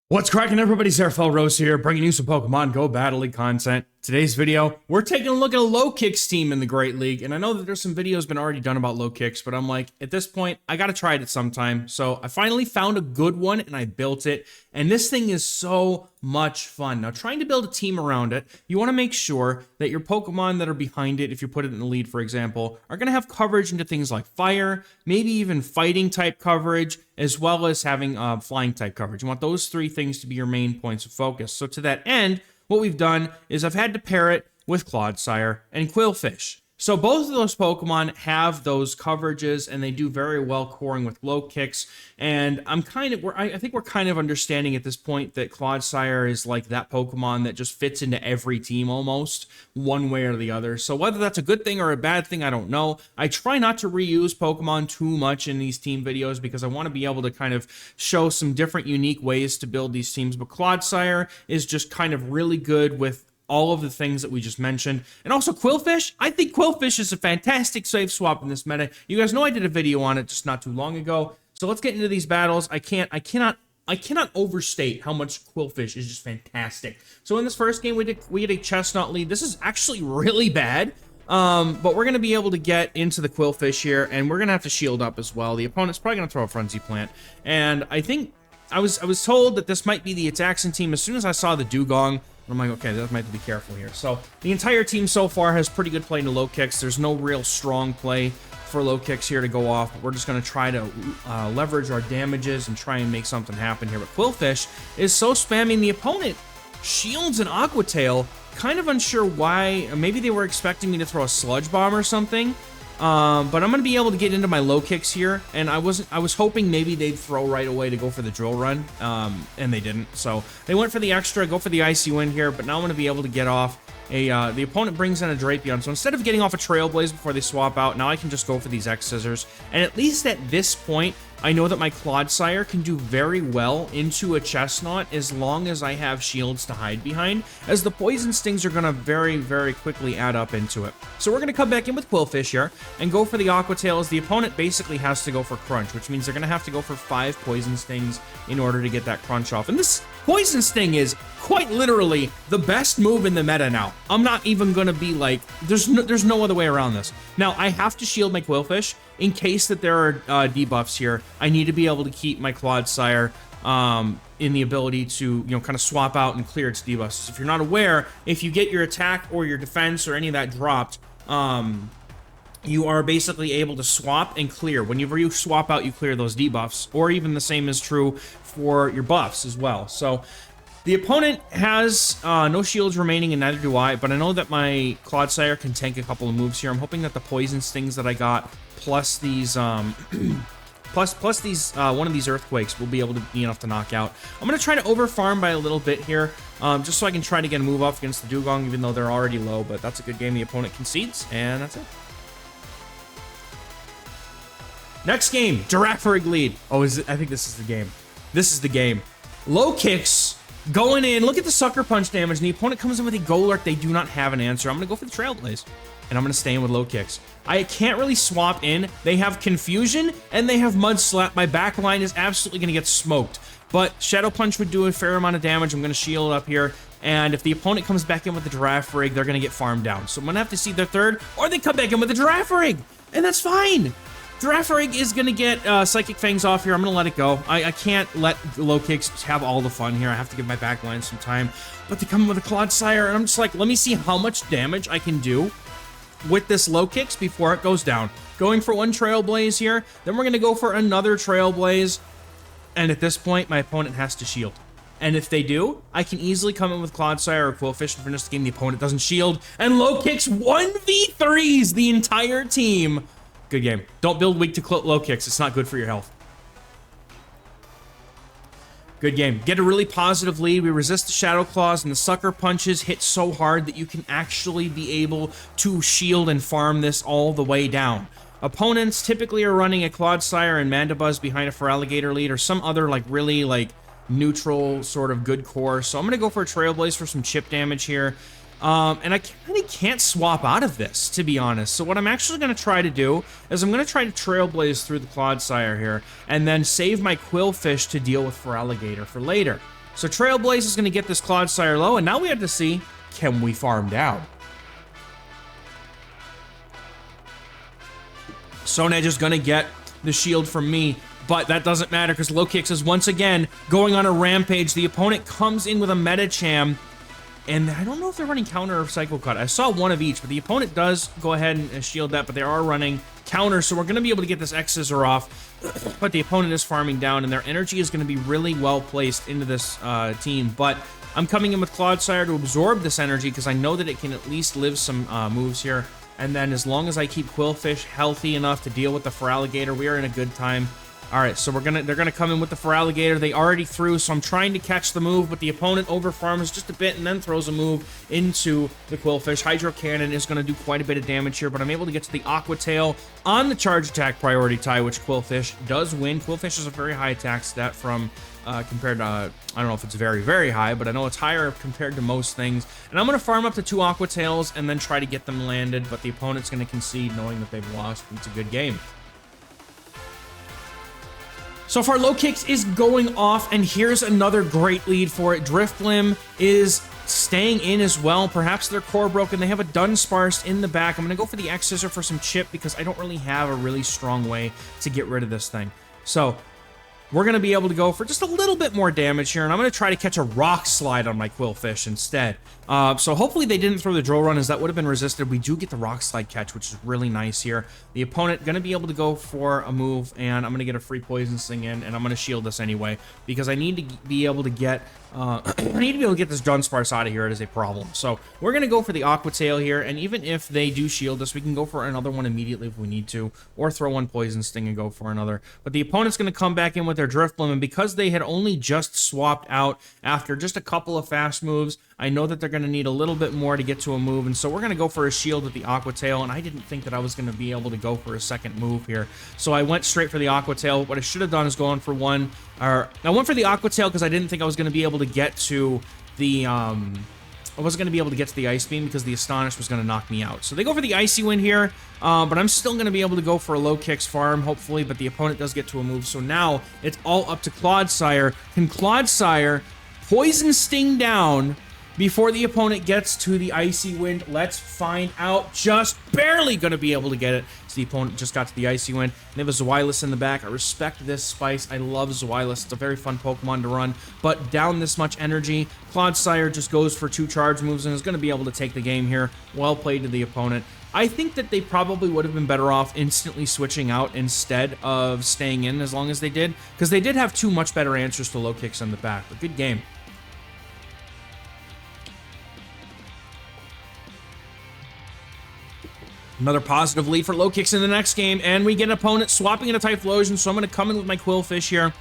What's cracking, everybody? XehrFelrose here, bringing you some Pokemon Go Battle League content. Today's video, we're taking a look at a Lokix team in the Great League, and I know that there's some videos been already done about Lokix, but I'm like, at this point, I gotta try it at some time. So I finally found a good one, and I built it, and this thing is so much fun. Now, trying to build a team around it, you want to make sure that your Pokemon that are behind it, if you put it in the lead, for example, are going to have coverage into things like fire, maybe even fighting type coverage, as well as having flying type coverage. You want those three things to be your main points of focus. So to that end, what we've done is I've had to pair it with Clodsire and Qwilfish. So both of those Pokemon have those coverages, and they do very well coring with Lokix. And I think we're kind of understanding at this point that Clodsire is like that Pokemon that just fits into every team almost, one way or the other. So whether that's a good thing or a bad thing, I don't know. I try not to reuse Pokemon too much in these team videos because I want to be able to kind of show some different unique ways to build these teams. But Clodsire is just kind of really good with all of the things that we just mentioned. And also Qwilfish, I think Qwilfish is a fantastic save swap in this meta. You guys know I did a video on it just not too long ago. So let's get into these battles. I cannot overstate how much Qwilfish is just fantastic. So in this first game, we get a Chestnut lead. This is actually really bad. But we're going to be able to get into the Qwilfish here, and we're going to have to shield up as well. The opponent's probably going to throw a Frenzy Plant. And I think I was told that this might be the Ataxin team as soon as I saw the Dugong. I'm like, okay, that might have to be careful here. So the entire team so far has pretty good play into Lokix. There's no real strong play for Lokix here to go off. But we're just going to try to leverage our damages and try and make something happen here. But Qwilfish is so spamming the opponent. Shields and Aqua Tail, kind of unsure why. Maybe they were expecting me to throw a Sludge Bomb or something. But I'm going to be able to get into my Lokix here, and I was hoping maybe they'd throw right away to go for the Drill Run, and they didn't. So they went for the extra, go for the Icy Wind here, but now I'm going to be able to get off the opponent brings in a Drapion. So instead of getting off a Trailblaze before they swap out, now I can just go for these X-Scissors. And at least at this point, I know that my Clodsire can do very well into a Chestnut as long as I have shields to hide behind, as the Poison Stings are going to very, very quickly add up into it. So we're going to come back in with Qwilfish here and go for the Aqua Tail, as the opponent basically has to go for Crunch, which means they're going to have to go for 5 Poison Stings in order to get that Crunch off. And this Poison Sting is quite literally the best move in the meta now. I'm not even going to be like, there's no other way around this. Now, I have to shield my Qwilfish in case that there are debuffs here. I need to be able to keep my Clodsire in the ability to, kind of swap out and clear its debuffs. If you're not aware, if you get your attack or your defense or any of that dropped, you are basically able to swap and clear. Whenever you swap out, you clear those debuffs, or even the same is true for your buffs as well. So the opponent has no shields remaining, and neither do I, but I know that my Clodsire can tank a couple of moves here. I'm hoping that the Poison Stings that I got, plus these, plus these, one of these Earthquakes will be able to be enough to knock out. I'm going to try to overfarm by a little bit here, just so I can try to get a move off against the Dugong, even though they're already low, but that's a good game. The opponent concedes, and that's it. Next game, Girafarig lead. Oh, I think this is the game. This is the game. Lokix going in. Look at the Sucker Punch damage, and the opponent comes in with a Golurk. They do not have an answer. I'm going to go for the Trailblaze, and I'm going to stay in with Lokix. I can't really swap in. They have Confusion, and they have Mud Slap. My back line is absolutely going to get smoked, but Shadow Punch would do a fair amount of damage. I'm going to shield up here, and if the opponent comes back in with the Girafarig, they're going to get farmed down. So I'm going to have to see their third, or they come back in with the Girafarig, and that's fine. Girafarig is going to get Psychic Fangs off here. I'm going to let it go. I can't let Lokix have all the fun here. I have to give my backline some time. But they come in with a Clodsire, and I'm just like, let me see how much damage I can do with this Lokix before it goes down. Going for one Trailblaze here. Then we're going to go for another Trailblaze. And at this point, my opponent has to shield. And if they do, I can easily come in with Clodsire or Qwilfish and finish the game. The opponent doesn't shield. And Lokix 1v3s the entire team. Good game. Don't build weak to Lokix. It's not good for your health. Good game. Get a really positive lead. We resist the Shadow Claws, and the Sucker Punches hit so hard that you can actually be able to shield and farm this all the way down. Opponents typically are running a Clodsire and Mandibuzz behind a Feraligatr lead, or some other really neutral sort of good core. So I'm going to go for a Trailblaze for some chip damage here. And I kind of can't swap out of this, to be honest. So what I'm actually going to try to do is I'm going to try to Trailblaze through the Clodsire here, and then save my Qwilfish to deal with Feraligatr for later. So Trailblaze is going to get this Clodsire low, and now we have to see, can we farm down? Sonedge is going to get the shield from me, but that doesn't matter because Lokix is once again going on a rampage. The opponent comes in with a Medicham, and I don't know if they're running counter or Psycho Cut. I saw one of each, but the opponent does go ahead and shield that, but they are running counter, so we're going to be able to get this X-Scissor off, but the opponent is farming down, and their energy is going to be really well placed into this team, but I'm coming in with Clodsire to absorb this energy because I know that it can at least live some moves here. And then as long as I keep Qwilfish healthy enough to deal with the Feraligatr, we are in a good time. All right, so they're gonna come in with the Feraligatr. They already threw, so I'm trying to catch the move, but the opponent overfarms just a bit and then throws a move into the Qwilfish. Hydro Cannon is gonna do quite a bit of damage here, but I'm able to get to the Aqua Tail on the charge attack priority tie, which Qwilfish does win. Qwilfish is a very high attack stat from compared to, I don't know if it's very, very high, but I know it's higher compared to most things. And I'm going to farm up to 2 Aqua Tails and then try to get them landed, but the opponent's going to concede knowing that they've lost. It's a good game. So far, Lokix is going off, and here's another great lead for it. Drifblim is staying in as well. Perhaps they're core broken. They have a Dunsparce in the back. I'm going to go for the X-Scissor for some chip because I don't really have a really strong way to get rid of this thing. So we're going to be able to go for just a little bit more damage here, and I'm going to try to catch a Rock Slide on my Qwilfish instead. So hopefully they didn't throw the Drill Run, as that would have been resisted. We do get the Rock Slide catch, which is really nice here. The opponent going to be able to go for a move, and I'm going to get a free Poison Sting in, and I'm going to shield this anyway, because I need to be able to get this Dunsparce out of here. It is a problem. So we're going to go for the Aqua Tail here, and even if they do shield us, we can go for another one immediately if we need to, or throw one Poison Sting and go for another. But the opponent's going to come back in with their Drifblim, and because they had only just swapped out after just a couple of fast moves, I know that they're going to need a little bit more to get to a move, and so we're going to go for a shield with the Aqua Tail, and I didn't think that I was going to be able to go for a second move here. So I went straight for the Aqua Tail. What I should have done is going for one, or I went for the Aqua Tail because I didn't think I was going to be able to get to the, I wasn't going to be able to get to the Ice Beam because the Astonish was going to knock me out. So they go for the Icy Wind here, but I'm still going to be able to go for a Lokix farm, hopefully, but the opponent does get to a move. So now it's all up to Clodsire. Can Clodsire Poison Sting down before the opponent gets to the Icy Wind? Let's find out. Just barely going to be able to get it. So the opponent just got to the Icy Wind. They have a Zweilous in the back. I respect this Spice. I love Zweilous. It's a very fun Pokemon to run. But down this much energy, Clodsire just goes for 2 charge moves and is going to be able to take the game here. Well played to the opponent. I think that they probably would have been better off instantly switching out instead of staying in as long as they did, because they did have 2 much better answers to Lokix in the back. But good game. Another positive lead for Lokix in the next game, and we get an opponent swapping in a Typhlosion, so I'm going to come in with my Qwilfish here.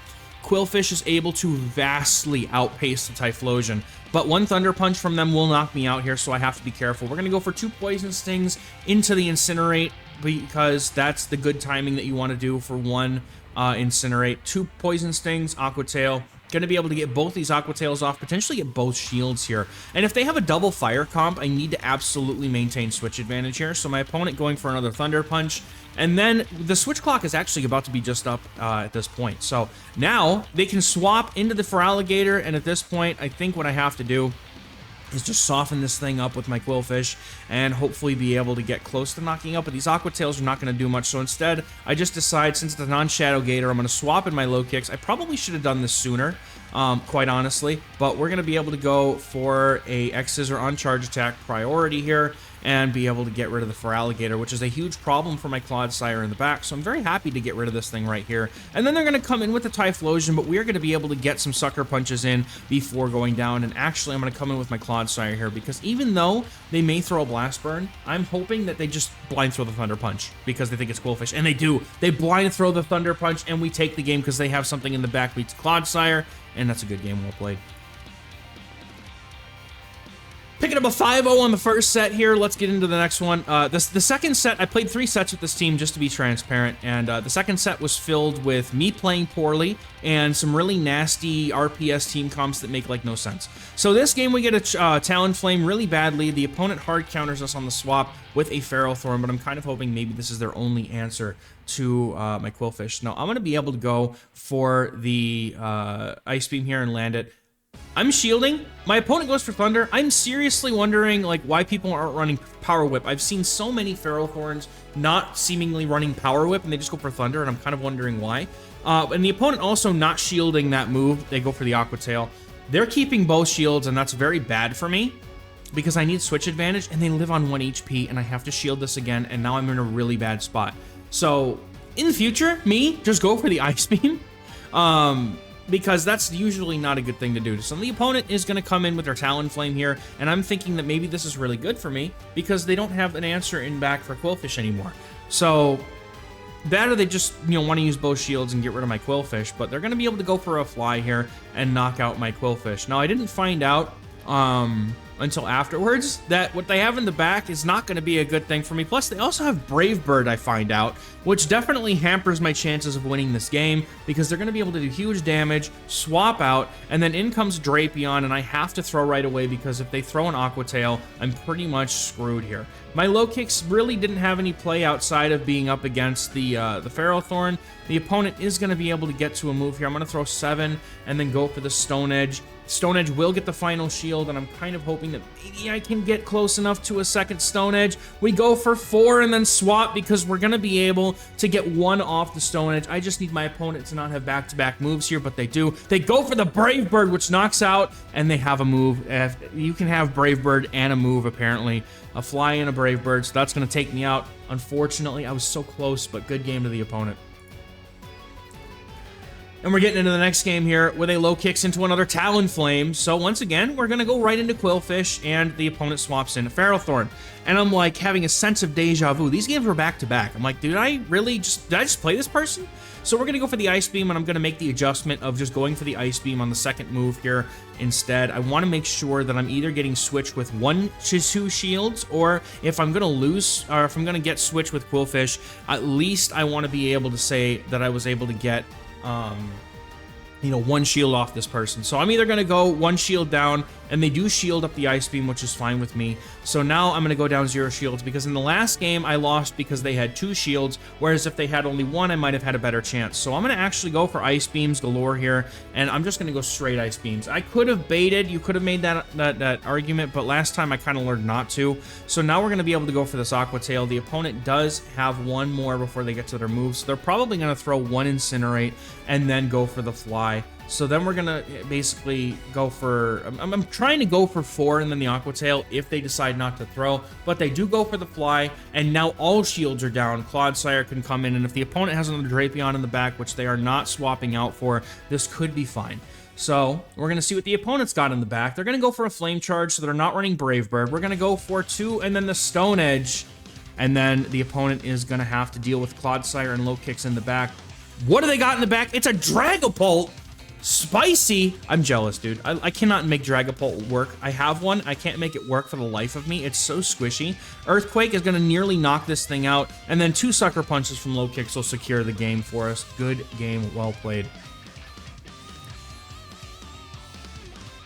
Qwilfish is able to vastly outpace the Typhlosion, but 1 Thunder Punch from them will knock me out here, so I have to be careful. We're going to go for 2 Poison Stings into the Incinerate, because that's the good timing that you want to do for 1 Incinerate. 2 Poison Stings, Aqua Tail. Going to be able to get both these Aqua Tails off, potentially get both shields here. And if they have a double fire comp, I need to absolutely maintain switch advantage here. So my opponent going for another Thunder Punch. And then the switch clock is actually about to be just up at this point. So now they can swap into the Feraligatr. And at this point, I think what I have to do is just soften this thing up with my Qwilfish and hopefully be able to get close to knocking out. But these Aqua Tails are not going to do much. So instead, I just decide, since it's a non-Shadow Gator, I'm going to swap in my Lokix. I probably should have done this sooner, quite honestly. But we're going to be able to go for a X-Scissor on charge attack priority here and be able to get rid of the Feraligatr, which is a huge problem for my Clodsire in the back. So I'm very happy to get rid of this thing right here. And then they're going to come in with the Typhlosion, but we're going to be able to get some Sucker Punches in before going down. And actually, I'm going to come in with my Clodsire here, because even though they may throw a Blast Burn, I'm hoping that they just blind throw the Thunder Punch because they think it's Qwilfish. And they do. They blind throw the Thunder Punch, and we take the game because they have something in the back beats Clodsire, and that's a good game. Well played. Picking up a 5-0 on the first set here. Let's get into the next one. The second set, I played 3 sets with this team just to be transparent, and the second set was filled with me playing poorly and some really nasty RPS team comps that make like no sense. So this game we get a Talonflame really badly. The opponent hard counters us on the swap with a Ferrothorn, but I'm kind of hoping maybe this is their only answer to my Qwilfish. Now I'm going to be able to go for the Ice Beam here and land it. I'm shielding. My opponent goes for Thunder. I'm seriously wondering like why people aren't running Power Whip. I've seen so many Ferrothorns not seemingly running Power Whip, and they just go for Thunder, and I'm kind of wondering why. And the opponent also not shielding that move. They go for the Aqua Tail. They're keeping both shields, and that's very bad for me because I need switch advantage, and they live on 1 HP, and I have to shield this again, and now I'm in a really bad spot. So in the future, just go for the Ice Beam. Because that's usually not a good thing to do. So the opponent is going to come in with their Talonflame here, and I'm thinking that maybe this is really good for me because they don't have an answer in back for Qwilfish anymore. So that or they just, want to use both shields and get rid of my Qwilfish, but they're going to be able to go for a fly here and knock out my Qwilfish. Now, I didn't find out until afterwards that what they have in the back is not going to be a good thing for me. Plus, they also have Brave Bird, I find out, which definitely hampers my chances of winning this game because they're going to be able to do huge damage, swap out, and then in comes Drapion, and I have to throw right away because if they throw an Aqua Tail, I'm pretty much screwed here. My Lokix really didn't have any play outside of being up against the Ferrothorn. The opponent is going to be able to get to a move here. I'm going to throw 7 and then go for the Stone Edge. Stone Edge will get the final shield, and I'm kind of hoping that maybe I can get close enough to a second Stone Edge. We go for 4 and then swap because we're going to be able to get 1 off the Stone Edge. I just need my opponent to not have back-to-back moves here, but they do. They go for the Brave Bird, which knocks out, and they have a move. You can have Brave Bird and a move, apparently. A fly and a Brave Bird, so that's going to take me out. Unfortunately, I was so close, but good game to the opponent. And we're getting into the next game here with a Lokix into another Talonflame. So once again, we're going to go right into Qwilfish, and the opponent swaps in Ferrothorn. And I'm like having a sense of deja vu. These games were back-to-back. I'm like, did I just play this person? So we're going to go for the Ice Beam, and I'm going to make the adjustment of just going for the Ice Beam on the second move here instead. I want to make sure that I'm either getting switched with 1 to 2 shields, or if I'm going to lose, or if I'm going to get switched with Qwilfish, at least I want to be able to say that I was able to get 1 shield off this person. So I'm either going to go 1 shield down, and they do shield up the Ice Beam, which is fine with me. So now I'm going to go down 0 shields, because in the last game, I lost because they had 2 shields, whereas if they had only 1, I might have had a better chance. So I'm going to actually go for Ice Beams galore here, and I'm just going to go straight Ice Beams. I could have baited, you could have made that argument, but last time I kind of learned not to. So now we're going to be able to go for this Aqua Tail. The opponent does have 1 more before they get to their moves, so they're probably going to throw 1 Incinerate and then go for the Fly. So then we're going to basically go for... I'm trying to go for 4 and then the Aqua Tail if they decide not to throw, but they do go for the Fly, and now all shields are down. Clodsire can come in, and if the opponent has another Drapion in the back, which they are not swapping out for, this could be fine. So we're going to see what the opponent's got in the back. They're going to go for a Flame Charge, so they're not running Brave Bird. We're going to go for 2 and then the Stone Edge, and then the opponent is going to have to deal with Clodsire and Lokix in the back. What do they got in the back? It's a Dragapult! Spicy! I'm jealous, dude. I cannot make Dragapult work. I have one. I can't make it work for the life of me. It's so squishy. Earthquake is going to nearly knock this thing out, and then 2 Sucker Punches from Lokix will secure the game for us. Good game. Well played.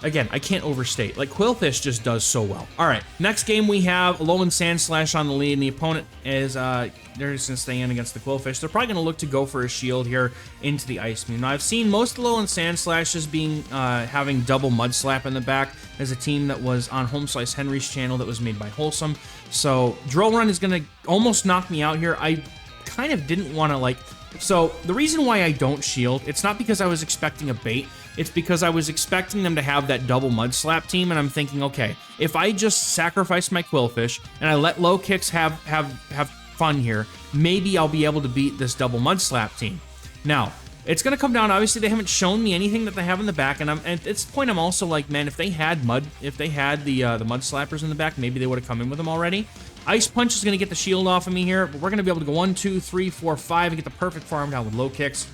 Again, I can't overstate. Like, Qwilfish just does so well. All right, next game we have Alolan Sandslash on the lead, and the opponent is, they're just going to stay in against the Qwilfish. They're probably going to look to go for a shield here into the Ice Beam. Now, I've seen most Alolan Sandslashes being, having double Mud Slap in the back as a team that was on Home Slice Henry's channel that was made by Wholesome. So, Drill Run is going to almost knock me out here. I kind of didn't want to, like... So, the reason why I don't shield, it's not because I was expecting a bait. It's because I was expecting them to have that double Mud Slap team, and I'm thinking, okay, if I just sacrifice my Qwilfish and I let Lokix have fun here, maybe I'll be able to beat this double Mud Slap team. Now, it's going to come down, obviously they haven't shown me anything that they have in the back, and at this point I'm also like, man, if they had the Mud Slappers in the back, maybe they would have come in with them already. Ice Punch is going to get the shield off of me here, but we're going to be able to go 1, 2, 3, 4, 5 and get the perfect farm down with Lokix.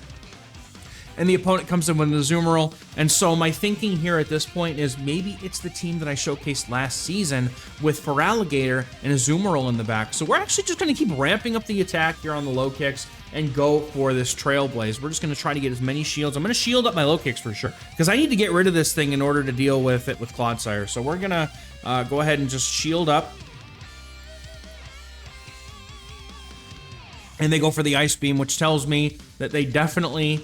And the opponent comes in with an Azumarill, and so my thinking here at this point is maybe it's the team that I showcased last season with Feraligatr and Azumarill in the back. So we're actually just going to keep ramping up the attack here on the Lokix and go for this Trailblaze. We're just going to try to get as many shields. I'm going to shield up my Lokix for sure, because I need to get rid of this thing in order to deal with it with Clodsire. So we're going to go ahead and just shield up. And they go for the Ice Beam, which tells me that they definitely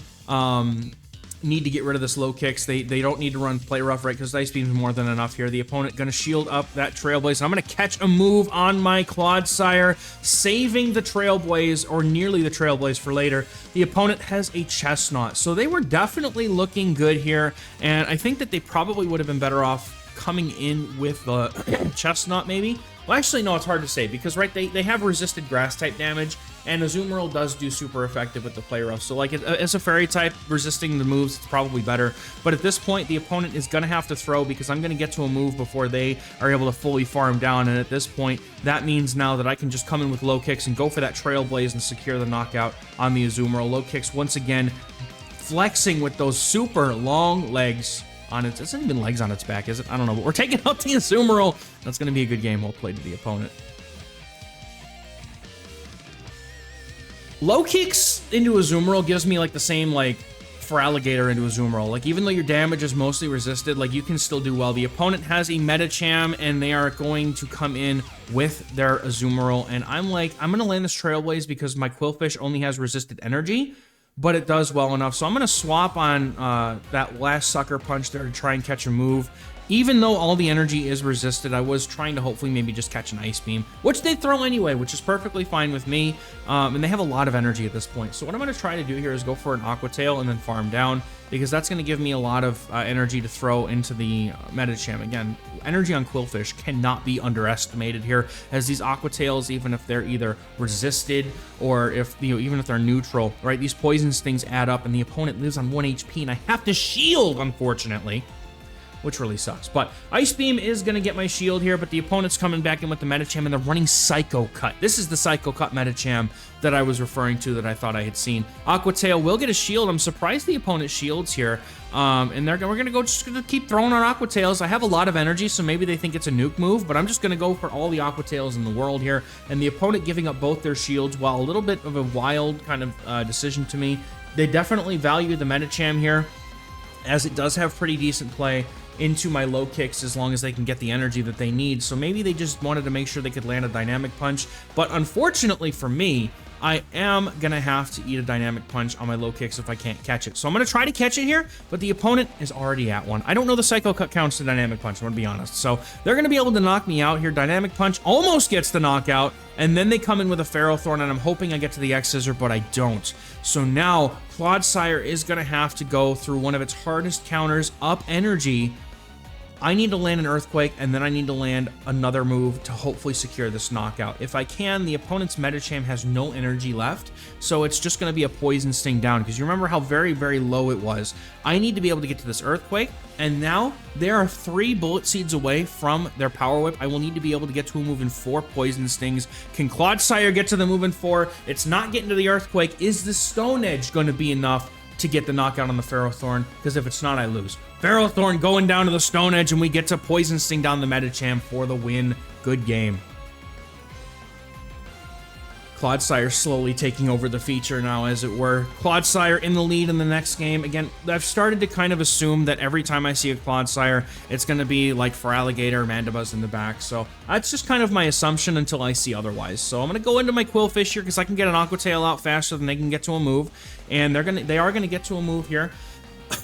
need to get rid of this Lokix. They don't need to run play rough, right? Because Ice Beam's more than enough here. The opponent gonna shield up that Trailblaze. I'm gonna catch a move on my Clodsire, saving the Trailblaze, or nearly the Trailblaze, for later. The opponent has a Chestnut, so they were definitely looking good here, and I think that they probably would have been better off coming in with the Chestnut, maybe. Well, actually, no, it's hard to say, because, right, they have resisted Grass-type damage, and Azumarill does do super effective with the Play Rough. So, like, as a Fairy type, resisting the moves, it's probably better. But at this point, the opponent is going to have to throw, because I'm going to get to a move before they are able to fully farm down. And at this point, that means now that I can just come in with Lokix and go for that Trailblaze and secure the knockout on the Azumarill. Lokix, once again, flexing with those super long legs on its... It's not even legs on its back, is it? I don't know. But we're taking out the Azumarill. That's going to be a good game. Well played to the opponent. Lokix into Azumarill gives me, like, the same, like, Feraligatr into Azumarill. Like, even though your damage is mostly resisted, like, you can still do well. The opponent has a Medicham, and they are going to come in with their Azumarill. And I'm like, I'm going to land this Trailblaze because my Qwilfish only has resisted energy, but it does well enough. So I'm going to swap on that last Sucker Punch there to try and catch a move. Even though all the energy is resisted, I was trying to hopefully maybe just catch an Ice Beam, which they throw anyway, which is perfectly fine with me. And they have a lot of energy at this point. So what I'm going to try to do here is go for an Aqua Tail and then farm down, because that's going to give me a lot of energy to throw into the Medicham. Again, energy on Qwilfish cannot be underestimated here, as these Aqua Tails, even if they're either resisted or if, you know, even if they're neutral, right, these Poison Stings add up, and the opponent lives on 1 HP, and I have to shield, unfortunately, which really sucks. But Ice Beam is going to get my shield here, but the opponent's coming back in with the Medicham, and they're running Psycho Cut. This is the Psycho Cut Medicham that I was referring to, that I thought I had seen. Aqua Tail will get a shield. I'm surprised the opponent shields here. And we're going to go, just going to keep throwing our Aqua Tails. I have a lot of energy, so maybe they think it's a nuke move, but I'm just going to go for all the Aqua Tails in the world here. And the opponent giving up both their shields, while a little bit of a wild kind of decision to me. They definitely value the Medicham here, as it does have pretty decent play into my Lokix as long as they can get the energy that they need. So maybe they just wanted to make sure they could land a Dynamic Punch. But unfortunately for me, I am going to have to eat a Dynamic Punch on my Lokix if I can't catch it. So I'm going to try to catch it here, but the opponent is already at one. I don't know the Psycho Cut counts to Dynamic Punch, I'm going to be honest. So they're going to be able to knock me out here. Dynamic Punch almost gets the knockout, and then they come in with a Ferrothorn, and I'm hoping I get to the X-Scissor, but I don't. So now Clodsire is going to have to go through one of its hardest counters, up energy. I need to land an Earthquake, and then I need to land another move to hopefully secure this knockout. If I can, the opponent's Medicham has no energy left, so it's just going to be a Poison Sting down, because you remember how very, very low it was. I need to be able to get to this Earthquake, and now they are 3 Bullet Seeds away from their Power Whip. I will need to be able to get to a move in 4 Poison Stings. Can Clodsire get to the move in 4? It's not getting to the Earthquake. Is the Stone Edge going to be enough to get the knockout on the Ferrothorn? Because if it's not, I lose. Ferrothorn going down to the Stone Edge, and we get to Poison Sting down the Medicham for the win. Good game. Clodsire slowly taking over the feature now, as it were. Clodsire in the lead in the next game. Again, I've started to kind of assume that every time I see a Clodsire, it's going to be like Feraligatr or Mandibuzz in the back. So that's just kind of my assumption until I see otherwise. So I'm going to go into my Qwilfish here, because I can get an Aqua Tail out faster than they can get to a move. And they are going to get to a move here.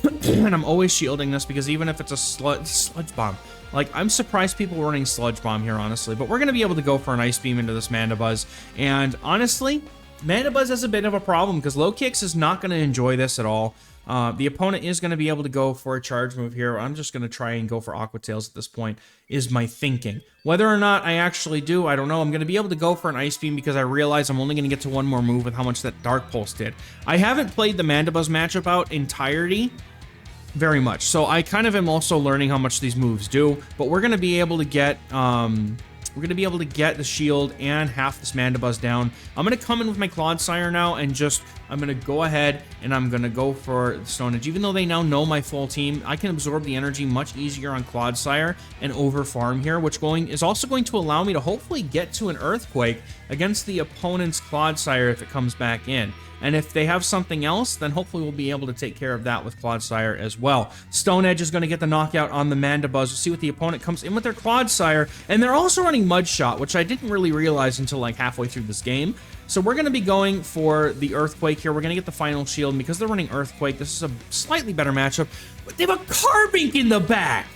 And I'm always shielding this, because even if it's a Sludge Bomb, like, I'm surprised people were running Sludge Bomb here, honestly. But we're going to be able to go for an Ice Beam into this Mandibuzz. And honestly, Mandibuzz has a bit of a problem, because Lokix is not going to enjoy this at all. The opponent is going to be able to go for a charge move here. I'm just going to try and go for Aqua Tails at this point, is my thinking. Whether or not I actually do, I don't know. I'm going to be able to go for an Ice Beam, because I realize I'm only going to get to one more move with how much that Dark Pulse did. I haven't played the Mandibuzz matchup out entirety very much, so I kind of am also learning how much these moves do. But we're going to be able to get the shield and half this Mandibuzz down. I'm going to come in with my Clodsire now, and I'm going to go ahead and I'm going to go for the Stone Edge. Even though they now know my full team, I can absorb the energy much easier on Clodsire and over farm here, which is also going to allow me to hopefully get to an Earthquake against the opponent's Clodsire if it comes back in. And if they have something else, then hopefully we'll be able to take care of that with Clodsire as well. Stone Edge is going to get the knockout on the Mandibuzz. We'll see what the opponent comes in with their Clodsire. And they're also running Mud Shot, which I didn't really realize until like halfway through this game. So we're going to be going for the Earthquake here. We're going to get the final shield, and because they're running Earthquake, this is a slightly better matchup. But they have a Carbink in the back.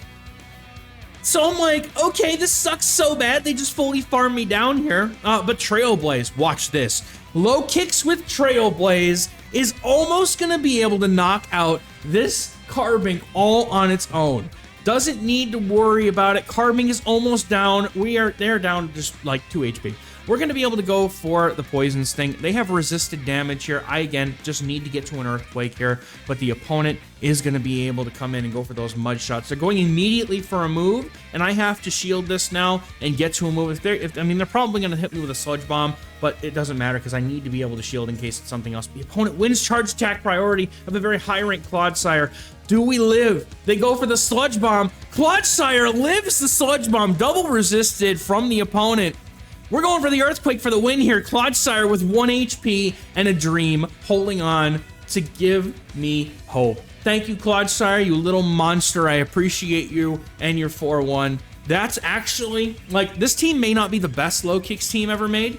So I'm like, okay, this sucks so bad. They just fully farmed me down here. But Trailblaze, watch this. Lokix with Trailblaze is almost going to be able to knock out this Carbink all on its own. Doesn't need to worry about it. Carbink is almost down. They're down just like 2 HP. We're going to be able to go for the Poison Sting. They have resisted damage here. I, again, just need to get to an Earthquake here, but the opponent is going to be able to come in and go for those Mud Shots. They're going immediately for a move, and I have to shield this now and get to a move. I mean, they're probably going to hit me with a Sludge Bomb, but it doesn't matter because I need to be able to shield in case it's something else. The opponent wins charge attack priority of a very high-ranked Clodsire. Do we live? They go for the Sludge Bomb. Clodsire lives the Sludge Bomb, double resisted from the opponent. We're going for the Earthquake for the win here. Clodsire with 1 HP and a Dream holding on to give me hope. Thank you, Clodsire, you little monster. I appreciate you and your 4-1. That's actually, like, this team may not be the best Lokix team ever made,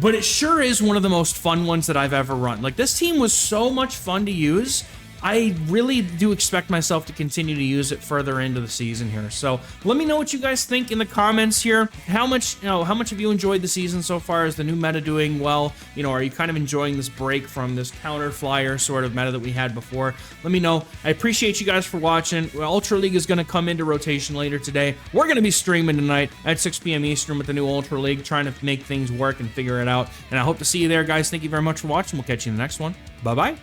but it sure is one of the most fun ones that I've ever run. Like, this team was so much fun to use. I really do expect myself to continue to use it further into the season here. So let me know what you guys think in the comments here. How much have you enjoyed the season so far? Is the new meta doing well? You know, are you kind of enjoying this break from this counter flyer sort of meta that we had before? Let me know. I appreciate you guys for watching. Ultra League is going to come into rotation later today. We're going to be streaming tonight at 6 p.m. Eastern with the new Ultra League, trying to make things work and figure it out. And I hope to see you there, guys. Thank you very much for watching. We'll catch you in the next one. Bye-bye.